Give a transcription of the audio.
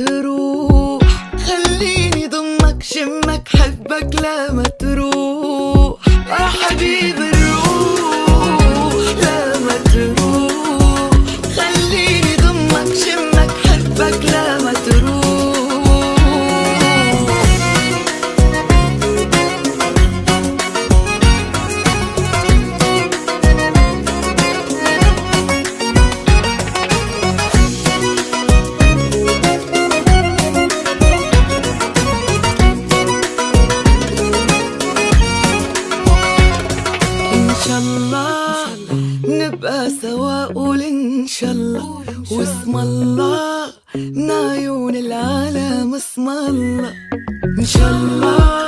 تروح، خليني ضمك شمك حبك لا ما تروح يا حبيب الروح لا ما تروح، خليني ضمك شمك حبك لا ما تروح. نبقى سوا قول إن شاء الله، واسم الله من عيون العالم اسم الله إن شاء الله.